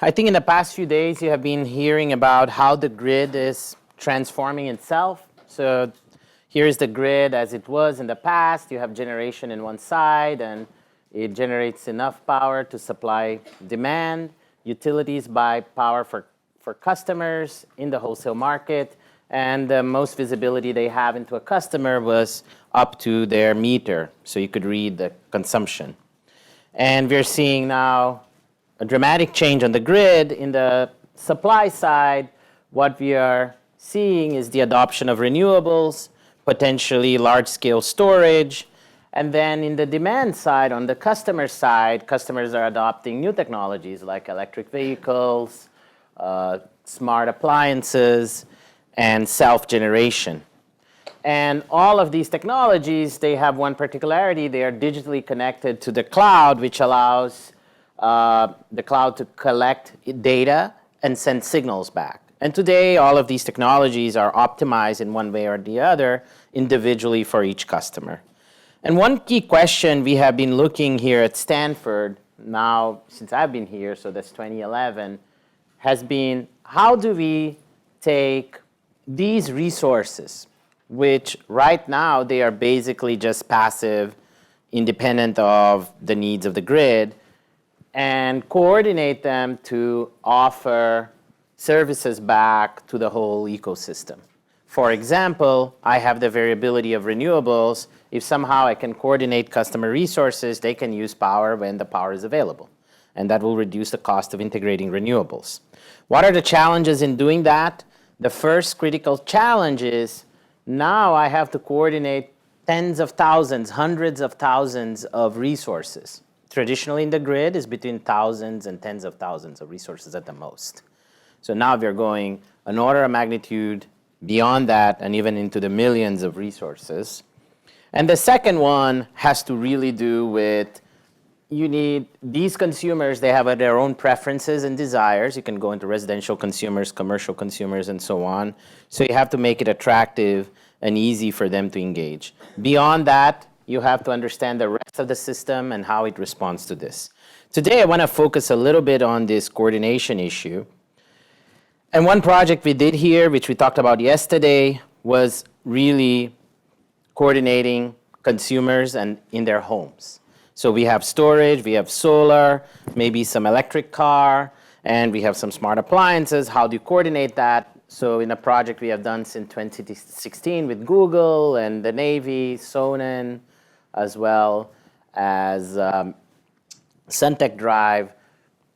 I think in the past few days you have been hearing about how the grid is transforming itself. So here's the grid as it was in the past. You have generation in one side and it generates enough power to supply demand. Utilities buy power for customers in the wholesale market. And the most visibility they have into a customer was up to their meter. So you could read the consumption. And we're seeing now a dramatic change on the grid. In the supply side, what we are seeing is the adoption of renewables, potentially large-scale storage. And then in the demand side, on the customer side, customers are adopting new technologies like electric vehicles, smart appliances, and self-generation. And all of these technologies, they have one particularity. They are digitally connected to the cloud, which allows the cloud to collect data and send signals back. And today, all of these technologies are optimized in one way or the other individually for each customer. And one key question we have been looking here at Stanford now since I've been here, so that's 2011, has been how do we take these resources, which right now they are basically just passive, independent of the needs of the grid, and coordinate them to offer services back to the whole ecosystem. For example, I have the variability of renewables. If somehow I can coordinate customer resources, they can use power when the power is available. And that will reduce the cost of integrating renewables. What are the challenges in doing that? The first critical challenge is now I have to coordinate tens of thousands, hundreds of thousands of resources. Traditionally in the grid is between thousands and tens of thousands of resources at the most. So now we're going an order of magnitude beyond that and even into the millions of resources. And the second one has to really do with you need these consumers, they have their own preferences and desires. You can go into residential consumers, commercial consumers, and so on. So you have to make it attractive and easy for them to engage. Beyond that, you have to understand the rest of the system and how it responds to this. Today, I want to focus a little bit on this coordination issue. And one project we did here, which we talked about yesterday, was really coordinating consumers and in their homes. So we have storage, we have solar, maybe some electric car, and we have some smart appliances. How do you coordinate that? So in a project we have done since 2016 with Google and the Navy, Sonnen, as well as Suntech Drive,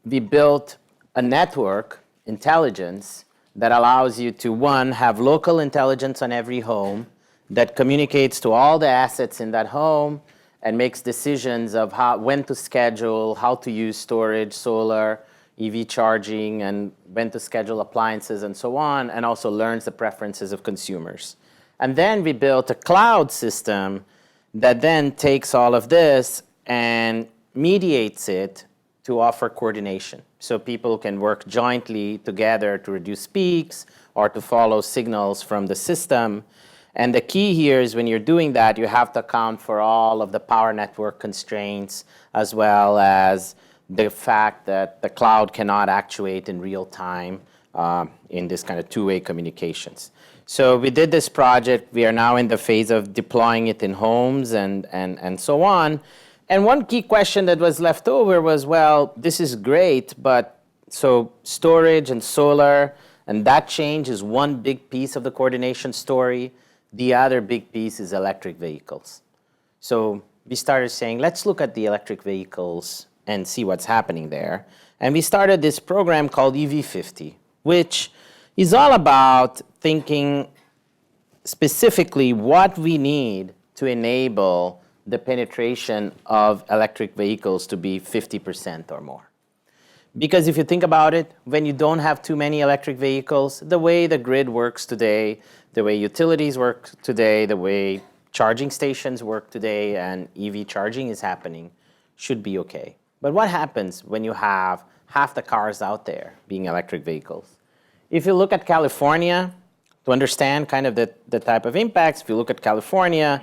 we built a network intelligence that allows you to, one, have local intelligence on every home that communicates to all the assets in that home and makes decisions of when to schedule, how to use storage, solar, EV charging, and when to schedule appliances and so on, and also learns the preferences of consumers. And then we built a cloud system that then takes all of this and mediates it to offer coordination. So people can work jointly together to reduce peaks or to follow signals from the system. And the key here is when you're doing that, you have to account for all of the power network constraints as well as the fact that the cloud cannot actuate in real time in this kind of two-way communications. So we did this project. We are now in the phase of deploying it in homes and so on. And one key question that was left over was, well, this is great, but so storage and solar, and that change is one big piece of the coordination story. The other big piece is electric vehicles. So we started saying, let's look at the electric vehicles and see what's happening there. And we started this program called EV50, which is all about thinking specifically what we need to enable the penetration of electric vehicles to be 50% or more. Because if you think about it, when you don't have too many electric vehicles, the way the grid works today, the way utilities work today, the way charging stations work today, and EV charging is happening, should be okay. But what happens when you have half the cars out there being electric vehicles? If you look at California, to understand kind of the type of impacts, if you look at California,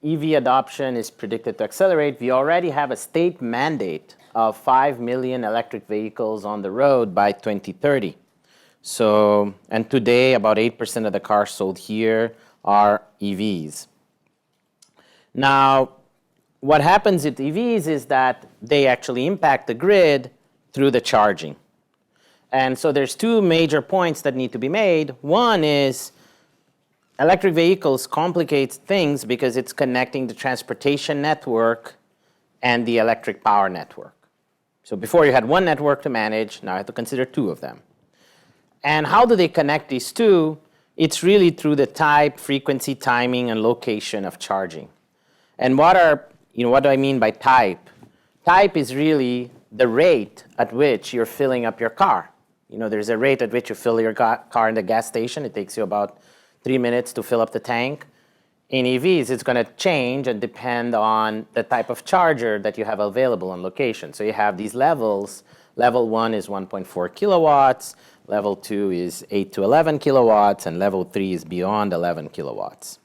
EV adoption is predicted to accelerate. We already have a state mandate of 5 million electric vehicles on the road by 2030. So, and today about 8% of the cars sold here are EVs. Now, what happens with EVs is that they actually impact the grid through the charging. And so there's two major points that need to be made. One is electric vehicles complicate things because it's connecting the transportation network and the electric power network. So before you had one network to manage, now you have to consider two of them. And how do they connect these two? It's really through the type, frequency, timing, and location of charging. And what do I mean by type? Type is really the rate at which you're filling up your car. There's a rate at which you fill your car in the gas station. It takes you about 3 minutes to fill up the tank. In EVs, it's going to change and depend on the type of charger that you have available on location. So you have these levels. Level 1 is 1.4 kilowatts. Level 2 is 8 to 11 kilowatts. And level 3 is beyond 11 kilowatts.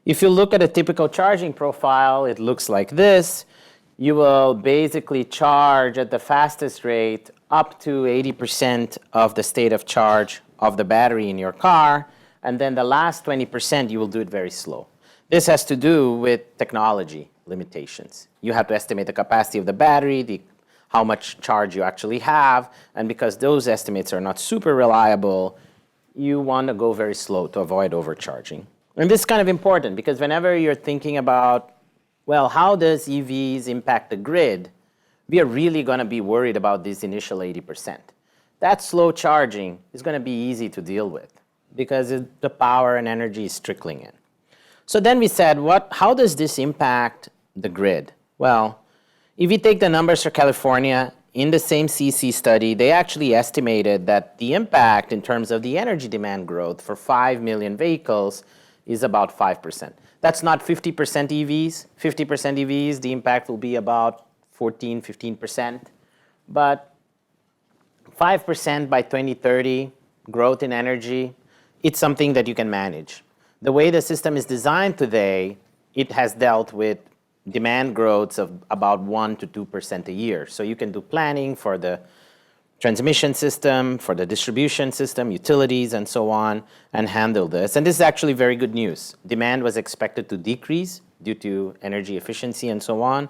If you look at a typical charging profile, it looks like this. You will basically charge at the fastest rate up to 80% of the state of charge of the battery in your car. And then the last 20%, you will do it very slow. This has to do with technology limitations. You have to estimate the capacity of the battery, how much charge you actually have. And because those estimates are not super reliable, you want to go very slow to avoid overcharging. And this is kind of important because whenever you're thinking about, well, how does EVs impact the grid, we are really going to be worried about this initial 80%. That slow charging is going to be easy to deal with because the power and energy is trickling in. So then we said, how does this impact the grid? Well, if you take the numbers for California, in the same CC study, they actually estimated that the impact in terms of the energy demand growth for 5 million vehicles is about 5%. That's not 50% EVs. 50% EVs, the impact will be about 14, 15%. But 5% by 2030, growth in energy, it's something that you can manage. The way the system is designed today, it has dealt with demand growths of about 1 to 2% a year. So you can do planning for the transmission system, for the distribution system, utilities, and so on, and handle this. And this is actually very good news. Demand was expected to decrease due to energy efficiency and so on.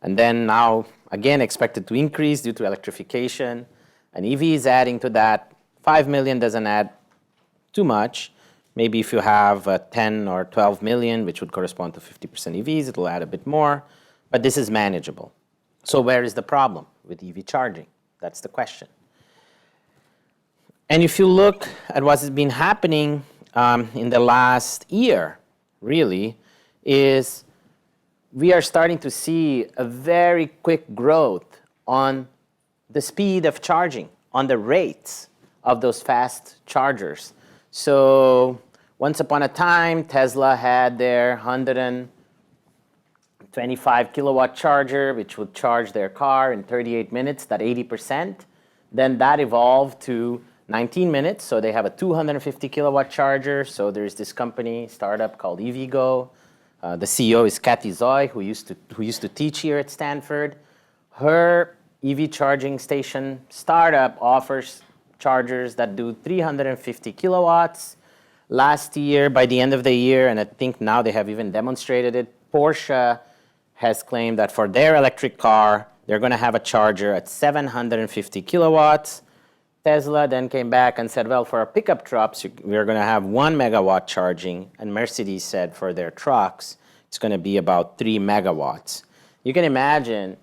And then now, again, expected to increase due to electrification. And EV is adding to that. 5 million doesn't add too much. Maybe if you have 10 or 12 million, which would correspond to 50% EVs, it will add a bit more. But this is manageable. So where is the problem with EV charging? That's the question. And if you look at what has been happening in the last year, really, is we are starting to see a very quick growth on the speed of charging, on the rates of those fast chargers. So once upon a time, Tesla had their 125 kilowatt charger, which would charge their car in 38 minutes, that 80%. Then that evolved to 19 minutes. So they have a 250 kilowatt charger. So there's this company, startup called EVgo. The CEO is Kathy Zoy, who used to teach here at Stanford. Her EV charging station startup offers chargers that do 350 kilowatts. Last year, by the end of the year, and I think now they have even demonstrated it, Porsche has claimed that for their electric car, they're going to have a charger at 750 kilowatts. Tesla then came back and said, well, for our pickup trucks, we're going to have 1 megawatt charging. And Mercedes said for their trucks, it's going to be about 3 megawatts. You can imagine,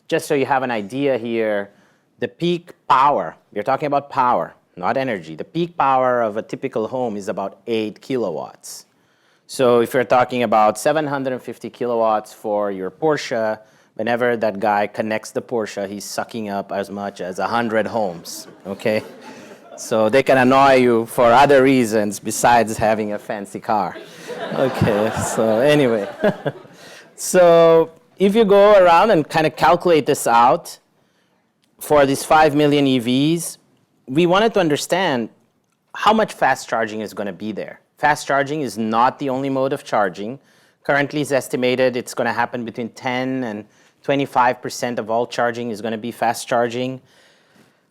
just so you have an idea here, the peak power, we're talking about power, not energy. The peak power of a typical home is about 8 kilowatts. So if you're talking about 750 kilowatts for your Porsche, whenever that guy connects the Porsche, he's sucking up as much as 100 homes, okay? So they can annoy you for other reasons besides having a fancy car. Okay, so anyway. So if you go around and kind of calculate this out, for these 5 million EVs, we wanted to understand how much fast charging is going to be there. Fast charging is not the only mode of charging. Currently, it's estimated it's going to happen between 10 and 25% of all charging is going to be fast charging.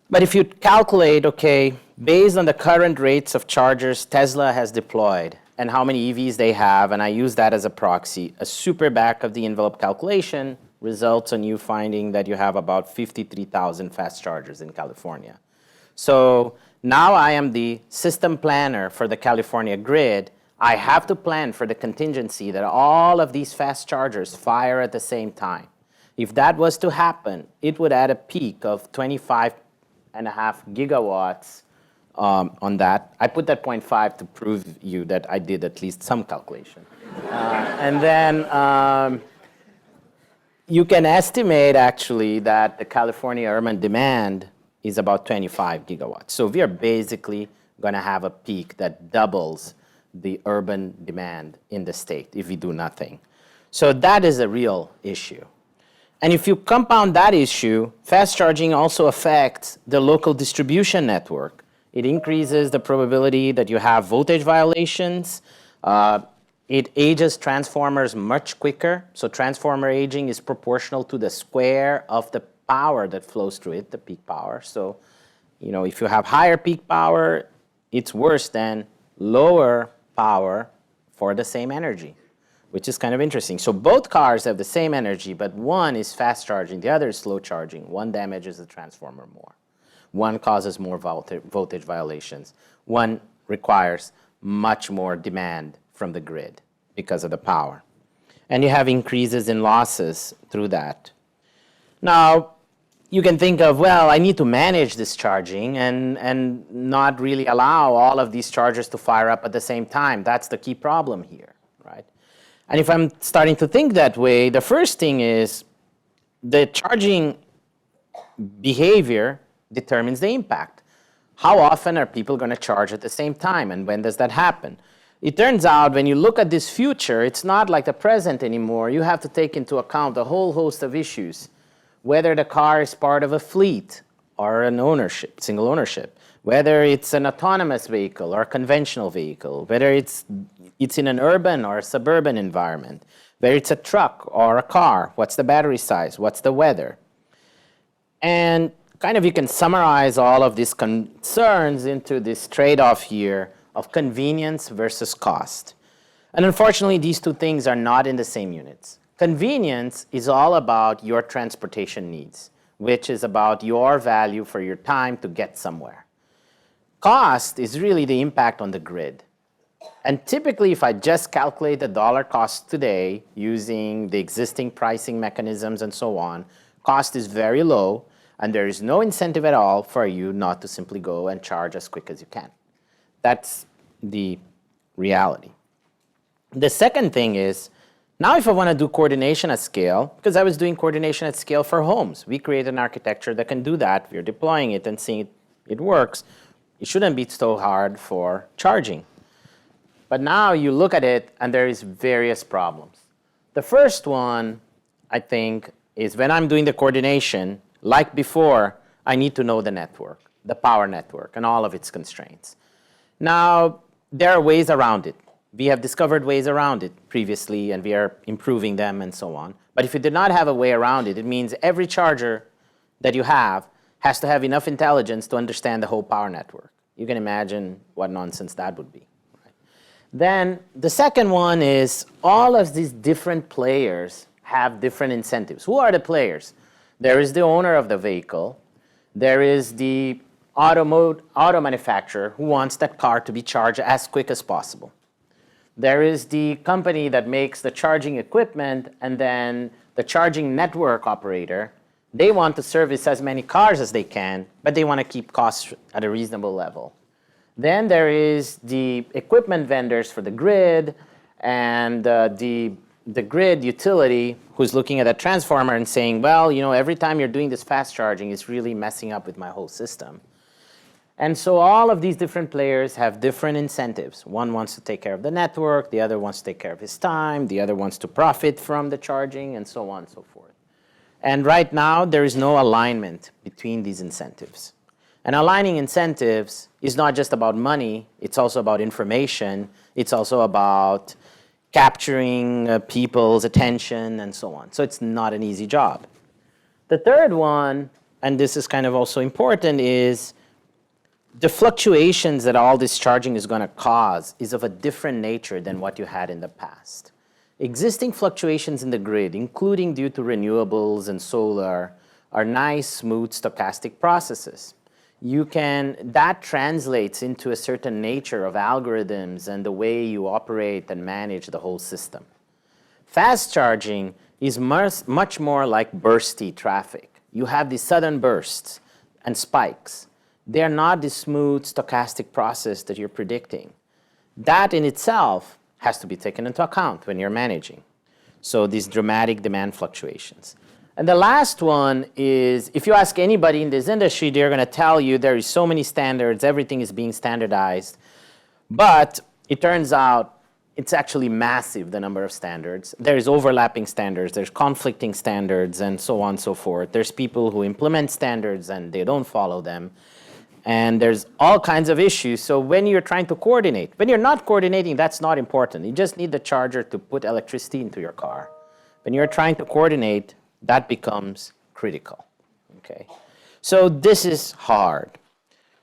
But if you calculate, okay, based on the current rates of chargers Tesla has deployed and how many EVs they have, and I use that as a proxy, a super back of the envelope calculation results in you finding that you have about 53,000 fast chargers in California. So now I am the system planner for the California grid. I have to plan for the contingency that all of these fast chargers fire at the same time. If that was to happen, it would add a peak of 25.5 gigawatts on that. I put that 0.5 to prove you that I did at least some calculation. And then you can estimate actually that the California urban demand is about 25 gigawatts. So we are basically going to have a peak that doubles the urban demand in the state if we do nothing. So that is a real issue. And if you compound that issue, fast charging also affects the local distribution network. It increases the probability that you have voltage violations. It ages transformers much quicker. So transformer aging is proportional to the square of the power that flows through it, the peak power. So, if you have higher peak power, it's worse than lower power for the same energy, which is kind of interesting. So both cars have the same energy, but one is fast charging, the other is slow charging. One damages the transformer more. One causes more voltage violations. One requires much more demand from the grid because of the power. And you have increases in losses through that. Now, you can think of, well, I need to manage this charging and not really allow all of these chargers to fire up at the same time. That's the key problem here, right? And if I'm starting to think that way, the first thing is the charging behavior determines the impact. How often are people going to charge at the same time, and when does that happen? It turns out when you look at this future, it's not like the present anymore. You have to take into account a whole host of issues, whether the car is part of a fleet or an ownership, single ownership, whether it's an autonomous vehicle or a conventional vehicle, whether it's in an urban or a suburban environment, whether it's a truck or a car, what's the battery size, what's the weather. And kind of you can summarize all of these concerns into this trade-off here of convenience versus cost. And unfortunately, these two things are not in the same units. Convenience is all about your transportation needs, which is about your value for your time to get somewhere. Cost is really the impact on the grid. And typically, if I just calculate the dollar cost today using the existing pricing mechanisms and so on, cost is very low, and there is no incentive at all for you not to simply go and charge as quick as you can. That's the reality. The second thing is, now if I want to do coordination at scale, because I was doing coordination at scale for homes, we create an architecture that can do that. We're deploying it and seeing it works. It shouldn't be so hard for charging. But now you look at it, and there is various problems. The first one, I think, is when I'm doing the coordination, like before, I need to know the network, the power network, and all of its constraints. Now, there are ways around it. We have discovered ways around it previously, and we are improving them and so on. But if you did not have a way around it, it means every charger that you have has to have enough intelligence to understand the whole power network. You can imagine what nonsense that would be. Right? Then the second one is all of these different players have different incentives. Who are the players? There is the owner of the vehicle. There is the auto manufacturer who wants that car to be charged as quick as possible. There is the company that makes the charging equipment, and then the charging network operator. They want to service as many cars as they can, but they want to keep costs at a reasonable level. Then there is the equipment vendors for the grid, and the grid utility who's looking at a transformer and saying, well, every time you're doing this fast charging, it's really messing up with my whole system. And so all of these different players have different incentives. One wants to take care of the network, the other wants to take care of his time, the other wants to profit from the charging, and so on and so forth. And right now, there is no alignment between these incentives. And aligning incentives is not just about money, it's also about information, it's also about capturing people's attention and so on. So it's not an easy job. The third one, and this is kind of also important, is the fluctuations that all this charging is going to cause is of a different nature than what you had in the past. Existing fluctuations in the grid, including due to renewables and solar, are nice, smooth, stochastic processes. That translates into a certain nature of algorithms and the way you operate and manage the whole system. Fast charging is much more like bursty traffic. You have these sudden bursts and spikes. They are not the smooth stochastic process that you're predicting. That in itself has to be taken into account when you're managing. So these dramatic demand fluctuations. And the last one is, if you ask anybody in this industry, they're going to tell you there is so many standards, everything is being standardized. But it turns out it's actually massive, the number of standards. There's overlapping standards, there's conflicting standards, and so on and so forth. There's people who implement standards and they don't follow them. And there's all kinds of issues. So when you're trying to coordinate, when you're not coordinating, that's not important. You just need the charger to put electricity into your car. When you're trying to coordinate, that becomes critical, okay? So this is hard.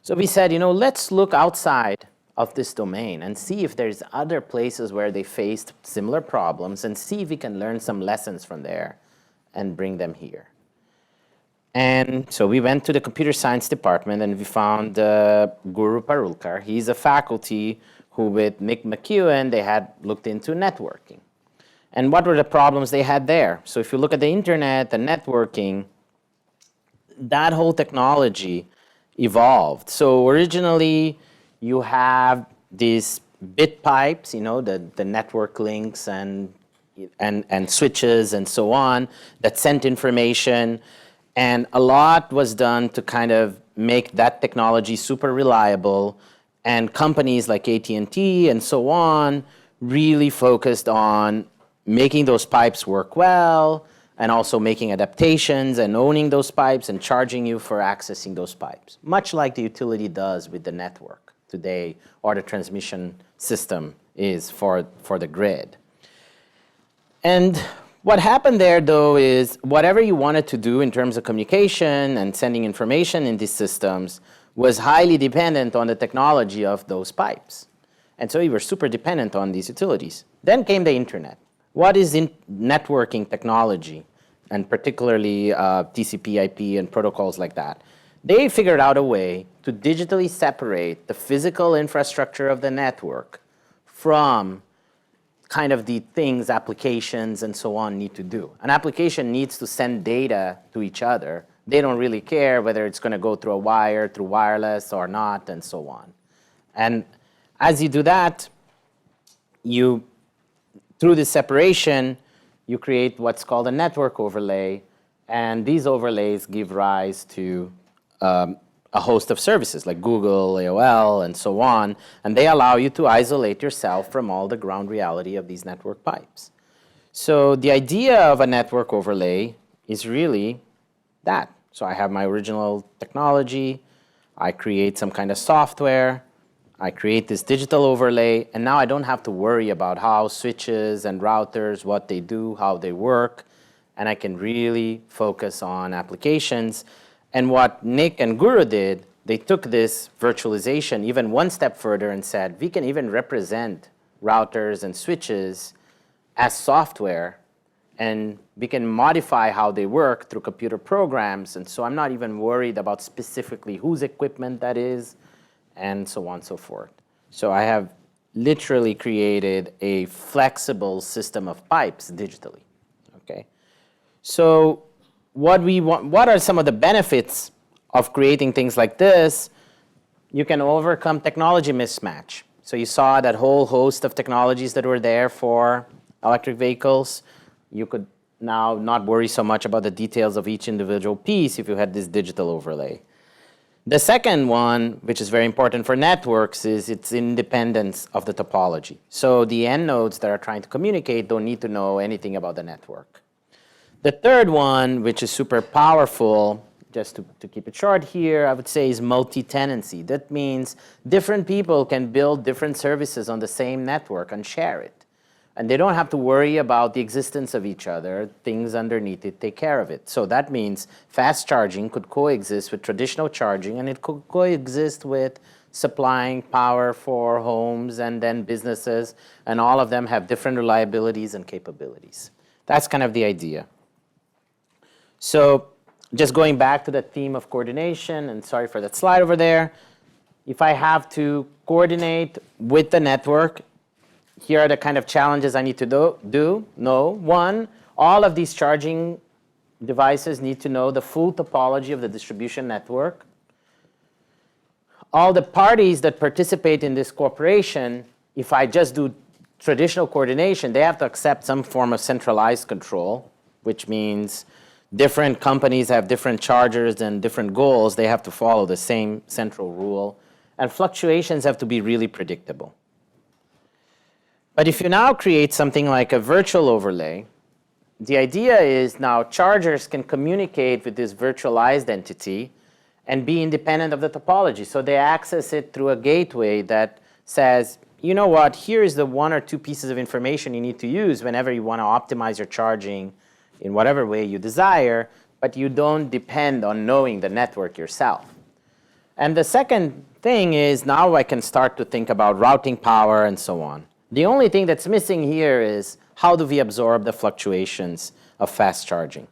So we said, let's look outside of this domain and see if there's other places where they faced similar problems and see if we can learn some lessons from there and bring them here. And so we went to the computer science department and we found Guru Parulkar. He's a faculty who with Nick McEwen, they had looked into networking. And what were the problems they had there? So if you look at the internet, the networking, that whole technology evolved. So originally, you have these bit pipes, the network links and switches and so on that sent information. And a lot was done to kind of make that technology super reliable. And companies like AT&T and so on really focused on making those pipes work well, and also making adaptations and owning those pipes and charging you for accessing those pipes, much like the utility does with the network today, or the transmission system is for the grid. And what happened there, though, is whatever you wanted to do in terms of communication and sending information in these systems was highly dependent on the technology of those pipes. And so you were super dependent on these utilities. Then came the internet. What is in networking technology, and particularly TCP/IP and protocols like that? They figured out a way to digitally separate the physical infrastructure of the network from kind of the things applications and so on need to do. An application needs to send data to each other. They don't really care whether it's going to go through a wire, through wireless or not, and so on. And as you do that, through this separation, you create what's called a network overlay, and these overlays give rise to a host of services like Google, AOL, and so on, and they allow you to isolate yourself from all the ground reality of these network pipes. So the idea of a network overlay is really that. So I have my original technology, I create some kind of software, I create this digital overlay, and now I don't have to worry about how switches and routers, what they do, how they work, and I can really focus on applications. And what Nick and Guru did, they took this virtualization even one step further and said, we can even represent routers and switches as software, and we can modify how they work through computer programs. And so I'm not even worried about specifically whose equipment that is, and so on and so forth. So I have literally created a flexible system of pipes digitally, okay? So what are some of the benefits of creating things like this? You can overcome technology mismatch. So you saw that whole host of technologies that were there for electric vehicles. You could now not worry so much about the details of each individual piece if you had this digital overlay. The second one, which is very important for networks, is its independence of the topology. So the end nodes that are trying to communicate don't need to know anything about the network. The third one, which is super powerful, just to keep it short here, I would say is multi-tenancy. That means different people can build different services on the same network and share it. and they don't have to worry about the existence of each other. Things underneath it take care of it. So that means fast charging could coexist with traditional charging, and it could coexist with supplying power for homes and then businesses, and all of them have different reliabilities and capabilities. That's kind of the idea. So just going back to the theme of coordination, and sorry for that slide over there, if I have to coordinate with the network, here are the kind of challenges I need to do. One, all of these charging devices need to know the full topology of the distribution network. All the parties that participate in this cooperation, if I just do traditional coordination, they have to accept some form of centralized control, which means different companies have different chargers and different goals. They have to follow the same central rule. And fluctuations have to be really predictable. But if you now create something like a virtual overlay, the idea is now chargers can communicate with this virtualized entity and be independent of the topology. So they access it through a gateway that says, you know what, here is the one or two pieces of information you need to use whenever you want to optimize your charging in whatever way you desire, but you don't depend on knowing the network yourself. And the second thing is now I can start to think about routing power and so on. The only thing that's missing here is how do we absorb the fluctuations of fast charging?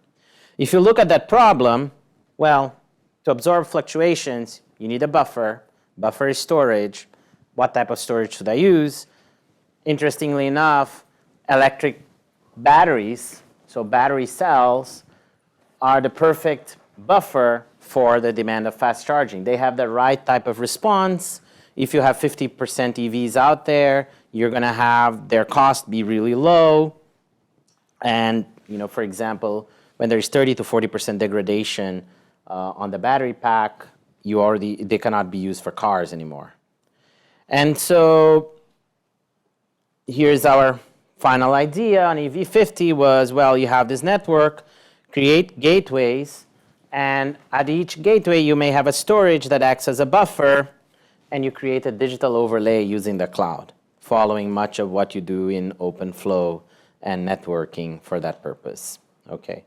If you look at that problem, well, to absorb fluctuations, you need a buffer. Buffer is storage. What type of storage should I use? Interestingly enough, electric batteries, so battery cells, are the perfect buffer for the demand of fast charging. They have the right type of response. If you have 50% EVs out there, you're going to have their cost be really low. And, for example, when there's 30 to 40% degradation on the battery pack, they cannot be used for cars anymore. And so here's our final idea on EV50 was, well, you have this network, create gateways, and at each gateway you may have a storage that acts as a buffer, and you create a digital overlay using the cloud, following much of what you do in OpenFlow and networking for that purpose. Okay.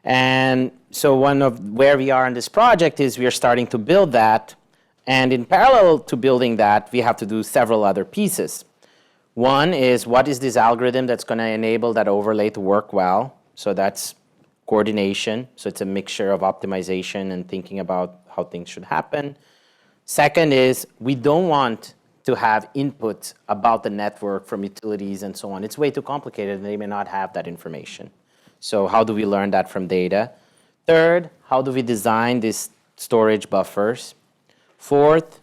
And so where we are in this project is we are starting to build that. And in parallel to building that, we have to do several other pieces. One is, what is this algorithm that's going to enable that overlay to work well? So that's coordination. So it's a mixture of optimization and thinking about how things should happen. Second is, we don't want to have input about the network from utilities and so on. It's way too complicated, and they may not have that information. So how do we learn that from data? Third, how do we design these storage buffers? Fourth,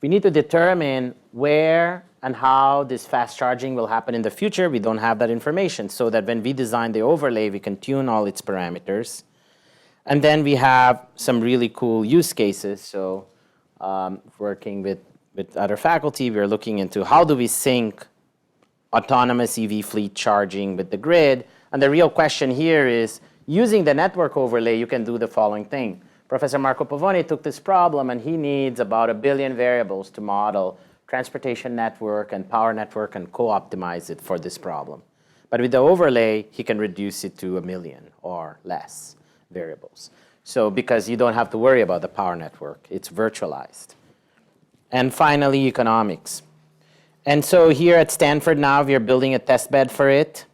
we need to determine where and how this fast charging will happen in the future. We don't have that information, so that when we design the overlay, we can tune all its parameters. And then we have some really cool use cases. So working with other faculty, we're looking into how do we sync autonomous EV fleet charging with the grid. And the real question here is, using the network overlay, you can do the following thing. Professor Marco Pavone took this problem, and he needs about 1 billion variables to model transportation network and power network and co-optimize it for this problem. But with the overlay, he can reduce it to 1 million or less variables. So because you don't have to worry about the power network, it's virtualized. And finally, economics. And so here at Stanford now, we are building a test bed for it.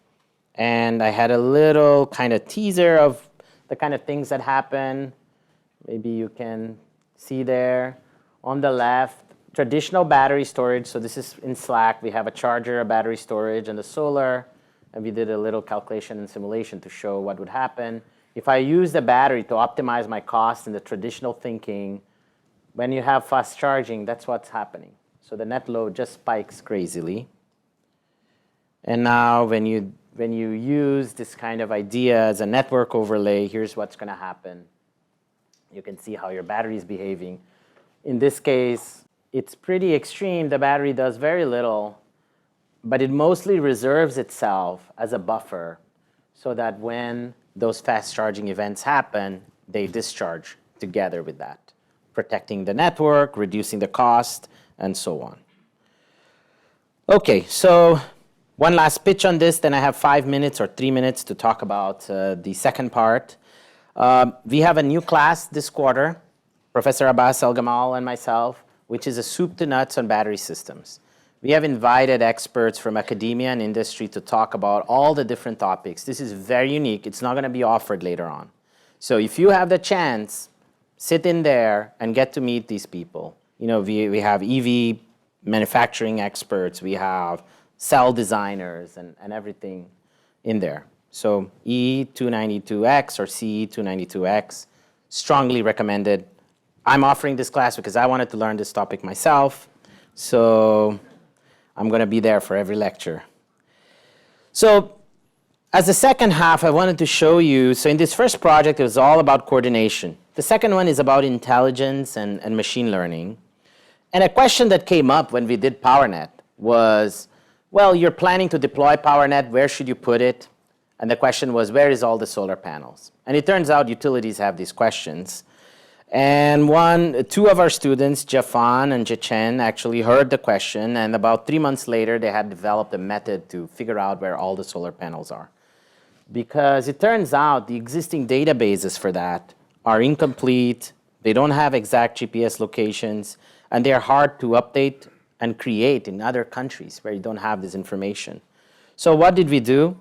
And I had a little kind of teaser of the kind of things that happen. Maybe you can see there on the left, traditional battery storage. So this is in SLAC. We have a charger, a battery storage, and the solar. And we did a little calculation and simulation to show what would happen. If I use the battery to optimize my cost in the traditional thinking, when you have fast charging, that's what's happening. So the net load just spikes crazily. And now when you use this kind of idea as a network overlay, here's what's going to happen. You can see how your battery is behaving. In this case, it's pretty extreme. The battery does very little, but it mostly reserves itself as a buffer so that when those fast charging events happen, they discharge together with that, protecting the network, reducing the cost, and so on. Okay, so One last pitch on this, then I have 5 minutes or 3 minutes to talk about the second part. We have a new class this quarter, Professor Abbas El-Gamal and myself, which is a soup to nuts on battery systems. We have invited experts from academia and industry to talk about all the different topics. This is very unique. It's not going to be offered later on. So if you have the chance, sit in there and get to meet these people. You know, we have EV manufacturing experts, we have cell designers and everything in there. So E292X or CE292X, strongly recommended. I'm offering this class because I wanted to learn this topic myself. So I'm going to be there for every lecture. So as the second half, I wanted to show you, so in this first project, it was all about coordination. The second one is about intelligence and machine learning. And a question that came up when we did PowerNet was, well, you're planning to deploy PowerNet, where should you put it? And the question was, where is all the solar panels? And it turns out utilities have these questions. And two of our students, Jafan and Jichen, actually heard the question, and about 3 months later, they had developed a method to figure out where all the solar panels are. Because it turns out the existing databases for that are incomplete, they don't have exact GPS locations, and they're hard to update and create in other countries where you don't have this information. So what did we do?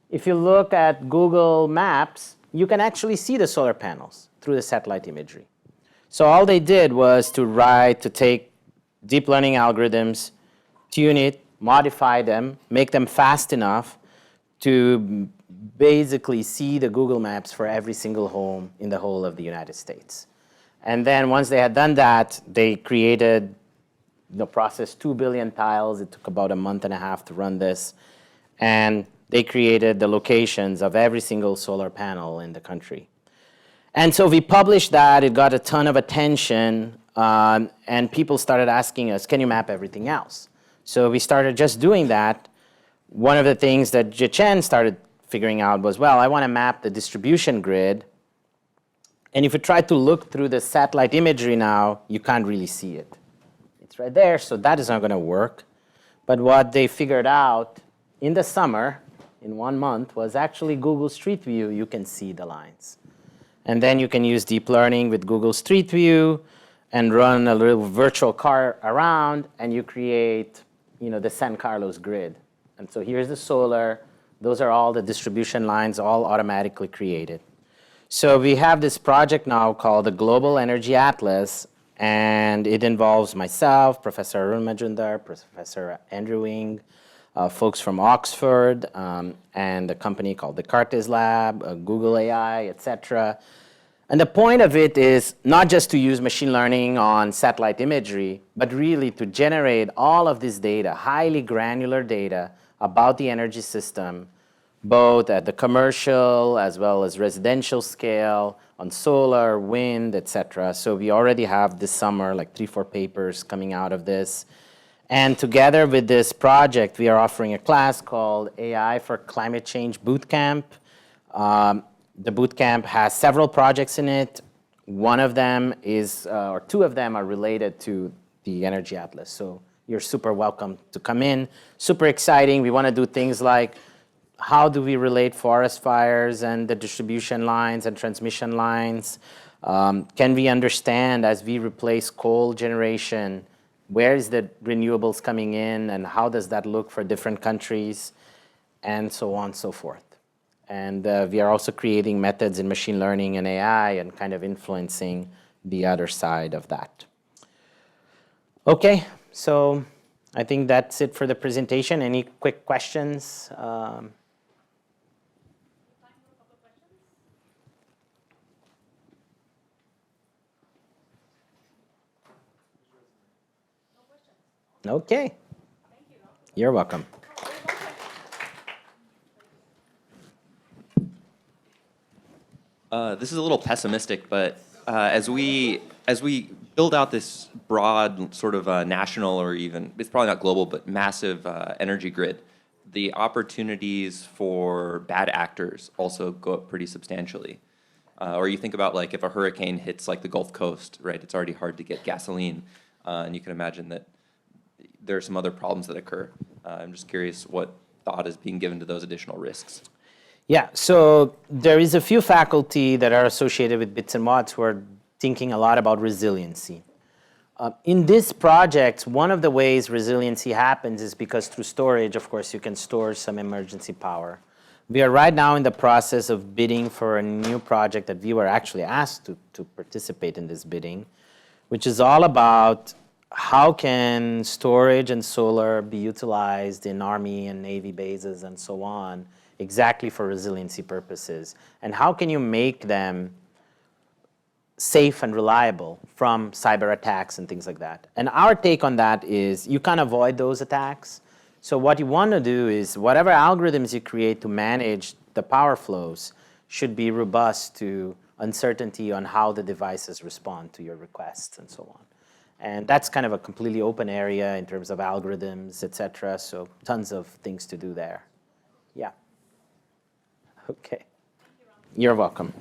If you look at Google Maps, you can actually see the solar panels through the satellite imagery. So all they did was to take deep learning algorithms, tune it, modify them, make them fast enough to basically see the Google Maps for every single home in the whole of the United States. And then once they had done that, they created, processed 2 billion tiles. It took about a month and a half to run this. And they created the locations of every single solar panel in the country. And so we published that. It got a ton of attention. And people started asking us, can you map everything else? So we started just doing that. One of the things that Jichen started figuring out was, well, I want to map the distribution grid. And if you try to look through the satellite imagery now, you can't really see it. It's right there, so that is not going to work. But what they figured out in the summer, in 1 month, was actually Google Street View. You can see the lines. And then you can use deep learning with Google Street View and run a little virtual car around, and you create the San Carlos grid. And so here's the solar. Those are all the distribution lines, all automatically created. So we have this project now called the Global Energy Atlas, and it involves myself, Professor Arun Majumdar, Professor Andrew Ng, folks from Oxford, and a company called the Cartes Lab, Google AI, etc. And the point of it is not just to use machine learning on satellite imagery, but really to generate all of this data, highly granular data about the energy system, both at the commercial as well as residential scale, on solar, wind, etc. So we already have this summer like 3-4 papers coming out of this. And together with this project, we are offering a class called AI for Climate Change Bootcamp. The bootcamp has several projects in it. One of them is, or two of them are related to the Energy Atlas. So you're super welcome to come in. Super exciting. We want to do things like, how do we relate forest fires and the distribution lines and transmission lines? Can we understand, as we replace coal generation, where is the renewables coming in and how does that look for different countries, and so on and so forth. And we are also creating methods in machine learning and AI and kind of influencing the other side of that. Okay, so I think that's it for the presentation. Any quick questions? Okay. Thank you. You're welcome. This is a little pessimistic, but as we build out this broad sort of national, or even, it's probably not global, but massive energy grid, the opportunities for bad actors also go up pretty substantially. Or you think about like if a hurricane hits like the Gulf Coast, right? It's already hard to get gasoline, and you can imagine that there are some other problems that occur. I'm just curious what thought is being given to those additional risks? Yeah, so there is a few faculty that are associated with bits and mods who are thinking a lot about resiliency. In this project, one of the ways resiliency happens is because through storage, of course, you can store some emergency power. We are right now in the process of bidding for a new project that we were actually asked to participate in this bidding, which is all about how can storage and solar be utilized in Army and Navy bases and so on, exactly for resiliency purposes, and how can you make them safe and reliable from cyber attacks and things like that. And our take on that is you can't avoid those attacks. So what you want to do is whatever algorithms you create to manage the power flows should be robust to uncertainty on how the devices respond to your requests and so on. And that's kind of a completely open area in terms of algorithms, et cetera. So tons of things to do there. Yeah. Okay. You're welcome.